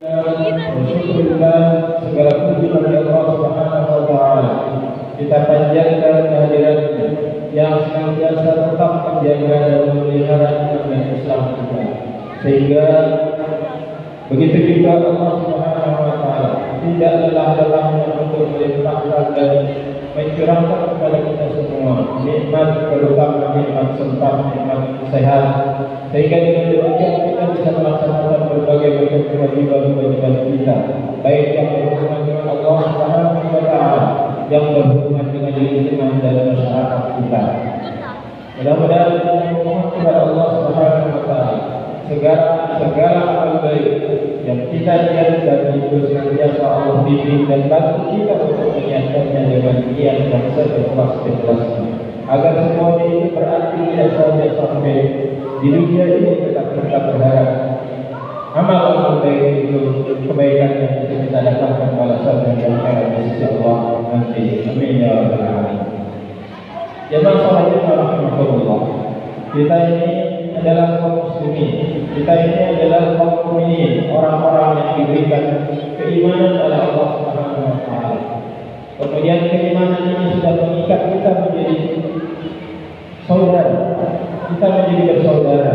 Alhamdulillah, segala puji bagi Allah Subhanahu wa taala. Kita panjatkan kehadiratnya yang senantiasa tetap menjaga dan memelihara agama Islam kita. Sehingga begitu juga Allah Subhanahu wa taala tidak lelah-lelahnya untuk melimpahkan dan mencurahkan kepada kita semua nikmat, terutama nikmat sempat, nikmat sehat, sehingga dengan demikian kita bisa melaksanakan berbagai macam kewajiban kita, baik yang berhubungan dengan Allah Subhanahu wa taala, yang berhubungan dengan lingkungan dan masyarakat kita. Mudah-mudahan kita memohon kepada Allah Subhanahu wa taala segala amal baik yang kita lihat dan itu senantiasa Allah bimbing dan bantu kita untuk menyatakannya dengan niat dan seikhlas-ikhlasnya, agar semuanya itu berarti tidak saja sampai di dunia ini, tetap berharap amal baik itu kebaikan yang bisa kita dapatkan balasan yang akan di sisi Allah nanti. Amin ya rabbal alamin. Jemaah sahabat rahimakumullah, kita ini adalah kaum muslimin, kita ini adalah kaum mukminin, orang-orang yang diberikan keimanan oleh Allah Subhanahu wa taala. Kemudian keimanan ini sudah mengikat kita menjadi saudara, kita menjadi bersaudara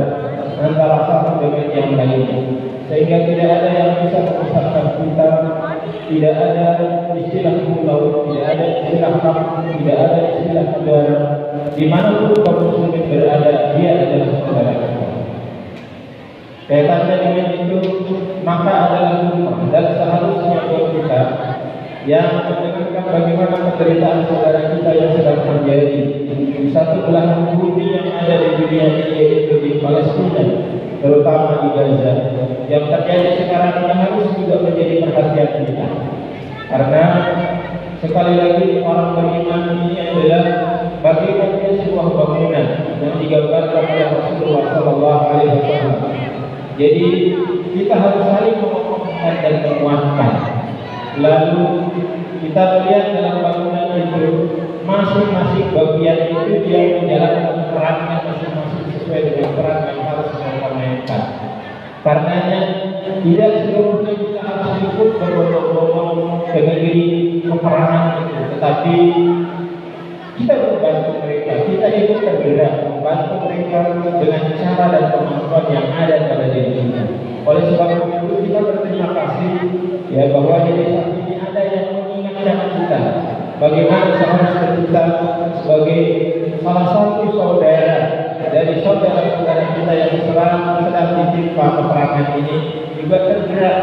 antara satu dengan yang lainnya, sehingga tidak ada yang bisa memisahkan kita. Tidak ada istilah pulau, tidak ada istilah kampung, tidak ada istilah negara. Dimanapun kaum muslimin berada, dia adalah saudara kita. Kaitannya dengan itu, maka adalah rumah dan seharusnya buat kita yang mendengarkan bagaimana penderitaan saudara kita yang sedang terjadi di satu belahan bumi yang ada di dunia ini, yaitu di Palestina, terutama di Gaza. Yang terjadi sekarang ini harus juga menjadi perhatian kita, karena sekali lagi orang beriman ini adalah bagaikan sebuah bangunan yang digambarkan oleh Rasulullah SAW. Jadi kita harus saling menguatkan dan menguatkan. Lalu kita lihat dalam bangunan itu, masing-masing bagian itu dia menjalankan perannya masing-masing sesuai dengan peran yang harus mereka mainkan. Karenanya tidak seluruhnya kita harus ikut berbondong-bondong ke negeri peperangan itu, tetapi kita membantu mereka, kita ikut tergerak membantu mereka dengan cara dan kemampuan yang ada pada diri kita. Oleh sebab itu kita berterima kasih ya bahwa di desa ini ada yang mengingatkan kita bagaimana seharusnya kita sebagai salah satu saudara dari saudara-saudara kita yang sedang ditimpa peperangan ini juga tergerak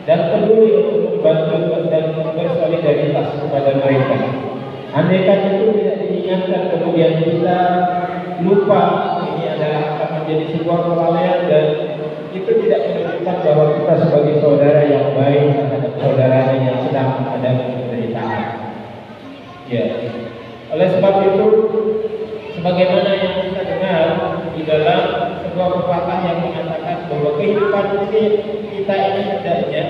dan peduli untuk membantu dan bersolidaritas kepada mereka. Andaikan itu tidak diingatkan, kemudian kita lupa, ini adalah akan menjadi sebuah kelalaian dan itu tidak menunjukkan bahwa kita sebagai saudara yang baik terhadap saudaranya yang sedang menghadapi penderitaan. Ya, oleh sebab itu, sebagaimana yang kita dengar di dalam sebuah pepatah yang mengatakan bahwa kehidupan kita ini hendaknya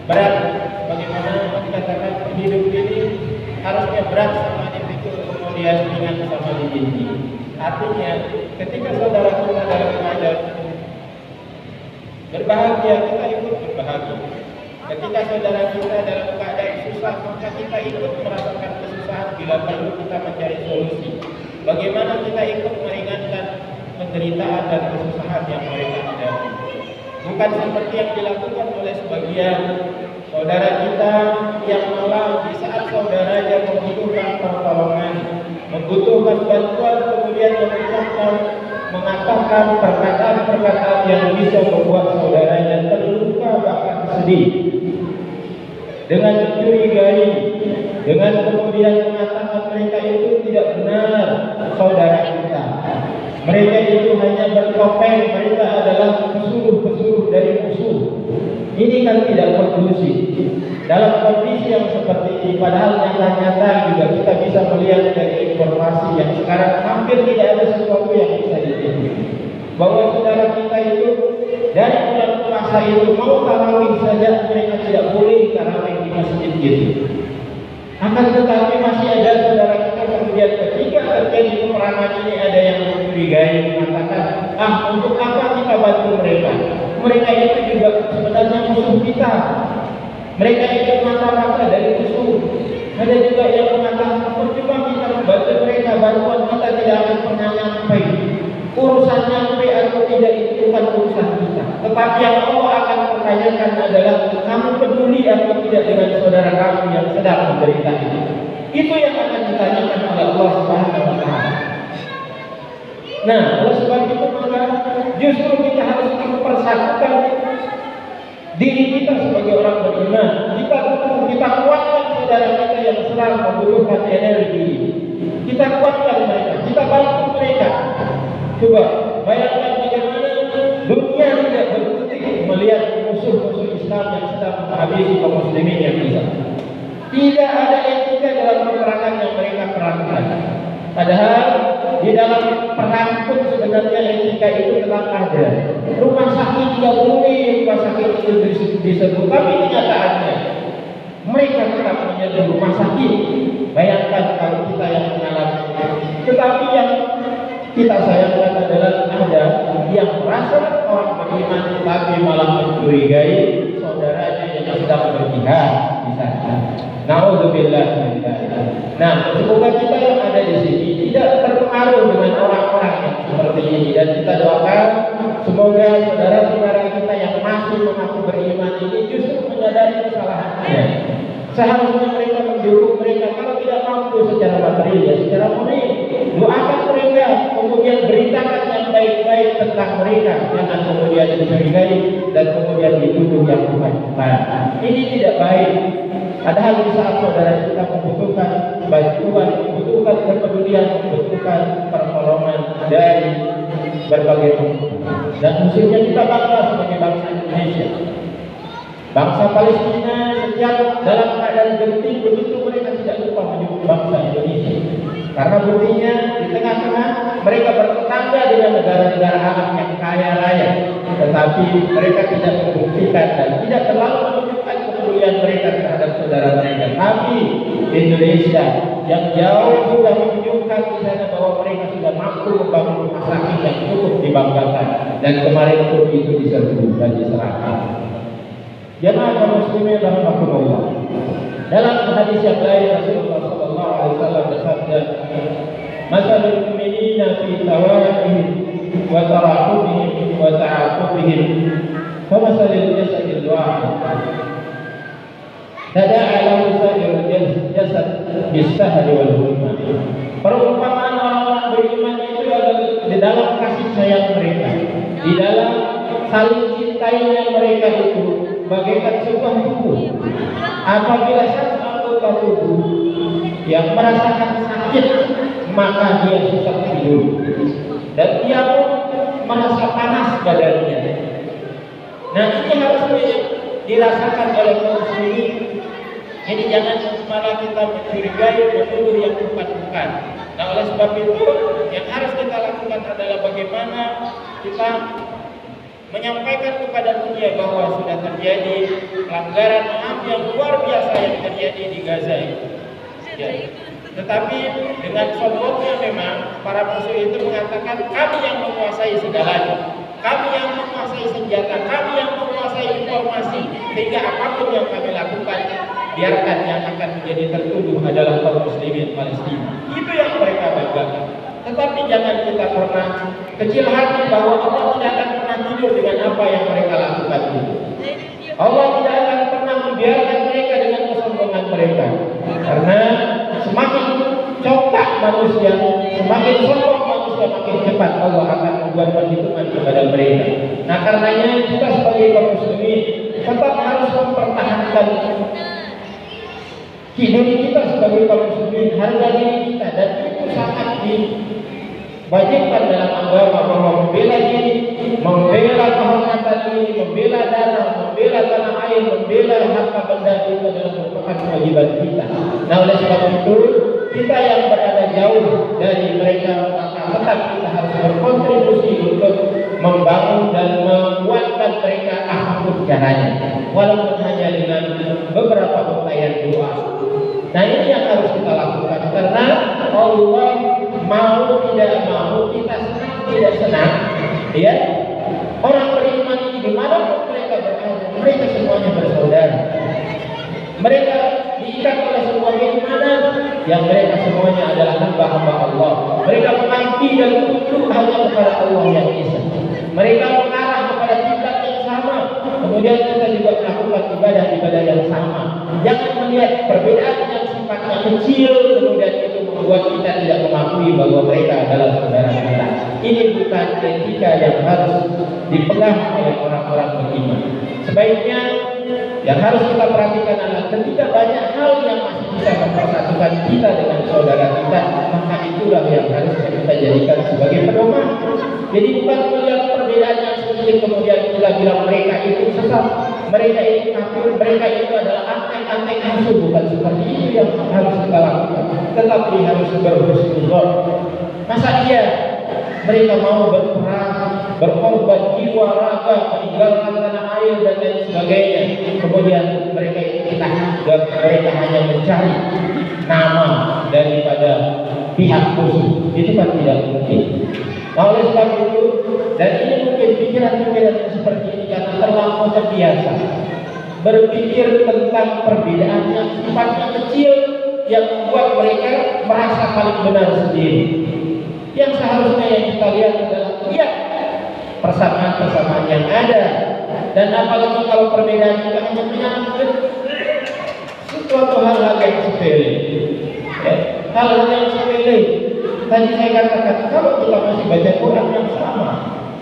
berat, sebagaimana dikatakan hidup ini harusnya berat sama dipikul, kemudian ringan sama dicinta. Artinya, ketika saudara kita dalam keadaan berbahagia, kita ikut berbahagia. Ketika saudara kita dalam keadaan susah, maka kita ikut merasakan kesusahan bila perlu kita mencari solusi. Bagaimana kita ikut meringankan penderitaan dan kesusahan yang mereka hadapi. Bukan seperti yang dilakukan oleh sebagian saudara kita yang malah di saat saudaranya membutuhkan pertolongan, membutuhkan bantuan, kemudian mengatakan perkataan-perkataan yang bisa membuat saudaranya terluka bahkan sedih, dengan mencurigai, dengan kemudian mengatakan mereka itu tidak benar saudara kita, mereka itu hanya bertopeng, mereka adalah pesuruh-pesuruh dari musuh. Ini kan tidak kondusif dalam kondisi yang seperti ini. Padahal nyata-nyata juga kita bisa melihat dari informasi yang sekarang hampir tidak ada sesuatu yang bisa ditimbul bahwa saudara kita itu dari bulan puasa itu mau tarawih saja mereka tidak boleh tarawih di masjid itu. Akan tetapi masih ada saudara kita kemudian ketika terjadi peperangan ini ada yang mencurigai, mengatakan, untuk apa kita bantu mereka? mereka itu juga sebenarnya musuh kita. Mereka itu mata-mata dari musuh. Ada juga yang mengatakan percuma kita membantu mereka, bantuan kita tidak akan pernah nyampe. Urusan nyampe atau tidak itu bukan urusan kita. Tetapi yang Allah akan pertanyakan adalah kamu peduli atau tidak dengan saudara kamu yang sedang menderita ini. Itu yang akan ditanyakan oleh Allah Subhanahu wa taala. Nah, oleh sebab itu maka justru kita harus mempersatukan diri kita sebagai orang beriman. Kita kuatkan saudara kita yang sedang membutuhkan energi. Kita kuatkan mereka, kita bantu mereka. Coba bayangkan bagaimana dunia tidak berkutik melihat musuh-musuh Islam yang sedang menghabisi kaum muslimin yang bisa. Tidak ada etika dalam peperangan yang mereka perangkan. Padahal di dalam perang pun sebenarnya etika itu tetap ada. Rumah sakit tidak boleh rumah sakit itu disebut, tapi kenyataannya mereka tetap menjadi rumah sakit. Bayangkan kalau kita yang mengalami. Tetapi yang kita sayangkan adalah ada yang merasa orang beriman tapi malah mencurigai saudaranya yang sedang berjihad di sana. Nauzubillah min dzalik. Nah, semoga kita yang ada di sini tidak terpengaruh dengan orang-orang yang seperti ini, dan kita doakan semoga saudara-saudara kita yang masih mengaku beriman ini justru menyadari kesalahannya. Seharusnya mereka mendukung mereka, kalau tidak mampu secara materi ya secara moral. Doakan mereka, kemudian beritakan yang baik-baik tentang mereka, jangan kemudian dicurigai dan kemudian dituduh yang bukan. Ini tidak baik. Padahal di saat saudara kita membutuhkan bantuan, membutuhkan kepedulian, membutuhkan pertolongan dari berbagai pihak. Dan musuhnya kita bangga sebagai bangsa Indonesia. Bangsa Palestina sejak dalam keadaan genting begitu mereka tidak lupa menyebut bangsa Indonesia. Karena buktinya di tengah-tengah mereka bertetangga dengan negara-negara Arab yang kaya raya, tetapi mereka tidak membuktikan dan tidak terlalu menunjukkan kepedulian mereka terhadap saudara mereka. Tapi Indonesia yang jauh sudah menunjukkan di sana bahwa mereka sudah mampu membangun rumah sakit yang cukup dibanggakan, dan kemarin pun itu diserbu dan diserahkan. Jemaah kaum muslimin rahimakumullah. Dalam hadis yang lain Rasulullah sallallahu alaihi wasallam bersabda, "Masalul mu'minina fi tawaddihim wa tarahumihim wa ta'atufihim kamasalil jasadil wahid. Tada'a lahu sa'irul jasad bis-sahri wal humma." Perumpamaan orang-orang beriman itu adalah di dalam kasih sayang mereka, di dalam saling cintainya mereka itu bagaikan sebuah tubuh. Apabila satu anggota tubuh yang merasakan sakit, maka dia susah tidur dan dia pun merasa panas badannya. Nah, ini harus dirasakan oleh kaum muslimin. Jadi jangan malah kita mencurigai, menuduh yang bukan. Nah, oleh sebab itu yang harus kita lakukan adalah bagaimana kita menyampaikan kepada dunia bahwa sudah terjadi pelanggaran HAM yang luar biasa yang terjadi di Gaza itu. Ya. Tetapi dengan sombongnya memang para musuh itu mengatakan kami yang menguasai segalanya, kami yang menguasai senjata, kami yang menguasai informasi, sehingga apapun yang kami lakukan biarkan yang akan menjadi tertuduh adalah kaum muslimin Palestina. Itu yang mereka banggakan. Tetapi jangan kita pernah kecil hati bahwa Allah tidak akan pernah tidur dengan apa yang mereka lakukan itu. Allah tidak akan pernah membiarkan mereka dengan kesombongan mereka. Karena semakin congkak manusia, semakin sombong manusia, makin cepat Allah akan membuat perhitungan kepada mereka. Nah, karenanya kita sebagai kaum muslimin tetap harus mempertahankan diri kita sebagai kaum muslimin, harga diri kita, dan itu sangat diwajibkan dalam agama bahwa membela diri, membela kehormatan diri, membela darah, membela tanah air, membela harta benda itu adalah merupakan kewajiban kita. Nah, oleh sebab itu kita yang berada jauh dari mereka, maka tetap kita harus berkontribusi untuk membangun dan menguatkan mereka apapun caranya, walaupun hanya dengan beberapa untayan doa. Nah, ini yang harus kita lakukan, karena Allah mau tidak mau, kita senang tidak senang, ya, orang beriman ini dimana yang mereka semuanya adalah hamba-hamba Allah. Mereka mengabdi dan tunduk hanya kepada Allah yang Esa. Mereka mengarah kepada kiblat yang sama. Kemudian kita juga melakukan ibadah-ibadah yang sama. Jangan melihat perbedaan yang sifatnya kecil, kemudian itu membuat kita tidak mengakui bahwa mereka adalah saudara kita. Ini bukan etika yang harus dipegang oleh orang-orang beriman. Sebaiknya yang harus kita perhatikan adalah ketika banyak hal yang masih bisa mempersatukan kita dengan saudara kita, maka itulah yang harus kita jadikan sebagai pedoman. Jadi bukan melihat perbedaan yang sedikit kemudian kita bilang mereka itu sesat, mereka itu kafir, mereka itu adalah antek-antek musuh. Bukan seperti itu yang harus kita lakukan, tetapi harus berhusnuzon. Masa iya mereka mau berperang, berkorban jiwa, raga, meninggalkan tanah air dan lain sebagainya, kemudian mereka itu kita anggap mereka hanya mencari nama daripada pihak musuh? Itu kan tidak mungkin. Nah, oleh sebab itu, dan ini mungkin pikiran-pikiran yang seperti ini karena terlalu terbiasa berpikir tentang perbedaan yang sifatnya kecil yang membuat mereka merasa paling benar sendiri. Yang seharusnya yang kita lihat adalah ya persamaan-persamaan yang ada, dan apalagi kalau perbedaan itu hanya menyangkut suatu hal-hal yang sepele, ya, hal-hal yang sepele. Tadi saya katakan kalau kita masih baca Quran yang sama,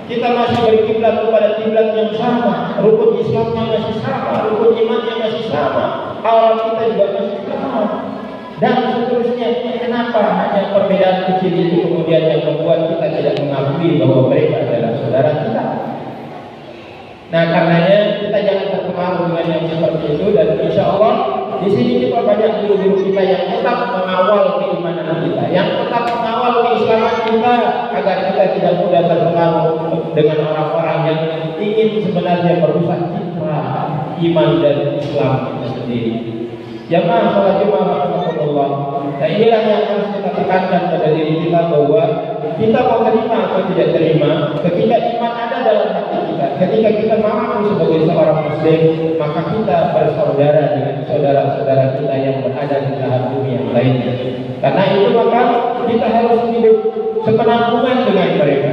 kita masih berkiblat kepada kiblat yang sama, rukun Islamnya masih sama, rukun imannya masih sama, awal kita juga masih sama, dan seterusnya. Kenapa hanya perbedaan kecil itu kemudian yang membuat kita tidak mengakui bahwa mereka adalah saudara kita? Nah, karenanya kita jangan terpengaruh dengan yang seperti itu, dan insya Allah di sini kita banyak guru-guru kita yang tetap mengawal keimanan kita, yang tetap mengawal keislaman kita, agar kita tidak mudah terpengaruh dengan orang-orang yang ingin sebenarnya merusak citra iman dan Islam itu sendiri. Jamaah salat Jumat rahmatullah. Nah, inilah yang harus kita tekankan pada diri kita, bahwa kita mau terima atau tidak terima, ketika iman ada dalam hati kita, ketika kita mampu sebagai seorang muslim, maka kita bersaudara dengan saudara-saudara kita yang berada di belahan bumi yang lainnya. Karena itu maka kita harus hidup sepenanggungan dengan mereka.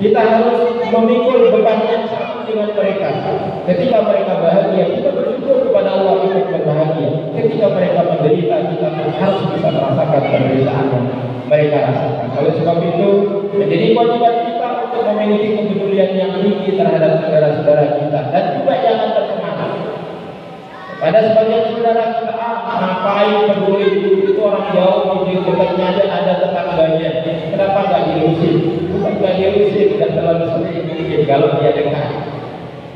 Kita harus memikul beban yang sama dengan mereka. Ketika mereka bahagia, kita bersyukur kepada Allah ikut berbahagia. Ketika mereka menderita, kita harus bisa merasakan penderitaan yang mereka rasakan. Oleh sebab itu, menjadi kewajiban kita untuk memiliki kepedulian yang tinggi terhadap saudara-saudara kita, dan juga jangan terpengaruh pada sebagian saudara kita. Ngapain peduli, itu orang jauh di dekatnya aja ada tetangganya, kenapa nggak diurusin? Bukan nggak diurusin, tidak terlalu sering mungkin kalau dia dekat.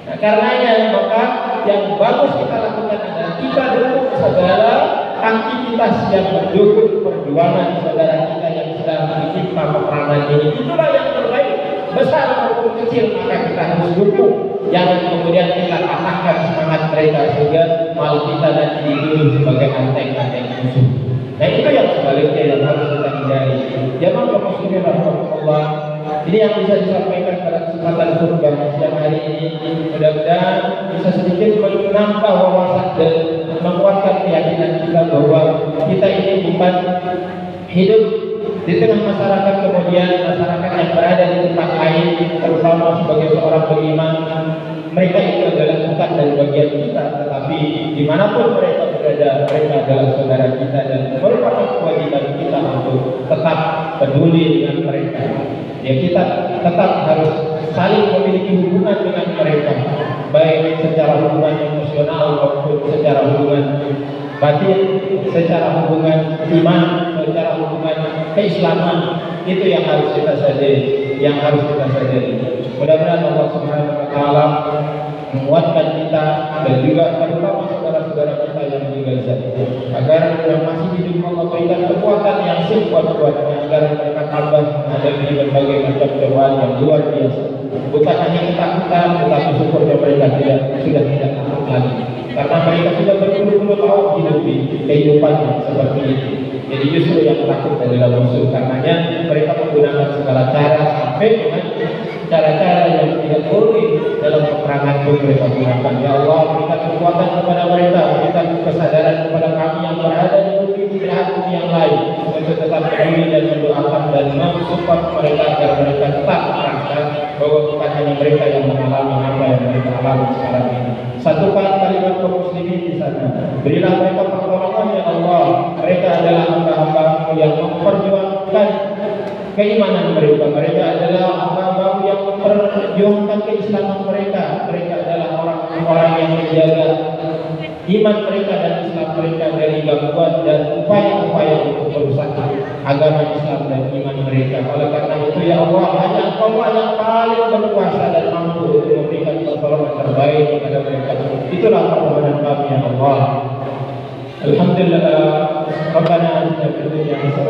Nah, karenanya maka yang bagus kita lakukan adalah kita dukung segala aktivitas yang mendukung perjuangan saudara kita yang sedang ditimpa peperangan ini. Itulah yang terbaik, besar maupun kecil, maka kita harus dukung. Jangan kemudian kita patahkan semangat mereka sehingga malu kita nanti dituduh sebagai antek-antek musuh. Nah, itu yang sebaliknya yang harus kita hindari. Jamaah kaum muslimin rahmatullah, ini yang bisa disampaikan pada kesempatan khutbah siang hari ini. Mudah-mudahan bisa sedikit menambah wawasan dan menguatkan keyakinan kita bahwa kita ini bukan hidup di tengah masyarakat, kemudian masyarakat yang berada di tempat lain, terutama sebagai seorang beriman, mereka itu adalah bukan dari bagian kita, tetapi dimanapun mereka berada, mereka adalah saudara kita, dan merupakan kewajiban kita untuk tetap peduli dengan mereka. Ya, kita tetap harus saling memiliki hubungan dengan mereka, baik secara hubungan emosional maupun secara hubungan batin, secara hubungan iman, secara hubungan keislaman. Itu yang harus kita sadari, Mudah-mudahan Allah Subhanahu wa taala menguatkan kita dan juga terutama saudara-saudara kita yang di Gaza, agar yang masih hidup Allah berikan kekuatan yang sekuat-kuatnya, agar mereka tabah menghadapi berbagai macam cobaan yang luar biasa. Bukan hanya ketakutan, tetapi syukurnya mereka sudah tidak takut lagi, karena mereka sudah berpuluh-puluh tahun hidup di kehidupan yang seperti itu. Jadi justru yang takut adalah musuh. Karenanya mereka menggunakan segala cara, sampai dengan cara-cara yang tidak boleh dalam peperangan pun mereka gunakan. Ya Allah, berikan kekuatan kepada mereka, berikan kesadaran kepada kami yang berada di bumi yang lain untuk tetap peduli dan mendoakan dan mensupport mereka agar mereka tetap merasa bahwa bukan hanya mereka yang mengalami apa yang mereka alami sekarang ini. Satukan kalimat kaum muslimin di sana. Berilah mereka pertolongan ya Allah. Mereka adalah hamba-hamba yang memperjuangkan keimanan mereka. Mereka adalah hamba-hamba yang memperjuangkan keislaman mereka. Mereka adalah orang-orang yang menjaga iman mereka dan Islam mereka dari gangguan dan upaya-upaya untuk merusak agama Islam dan iman mereka. Oleh karena itu ya Allah, hanya Engkau yang paling berkuasa dan mampu untuk memberikan pertolongan terbaik kepada mereka. Itulah permohonan kami ya Allah. Alhamdulillah. Rabbana atina fid dunya hasanah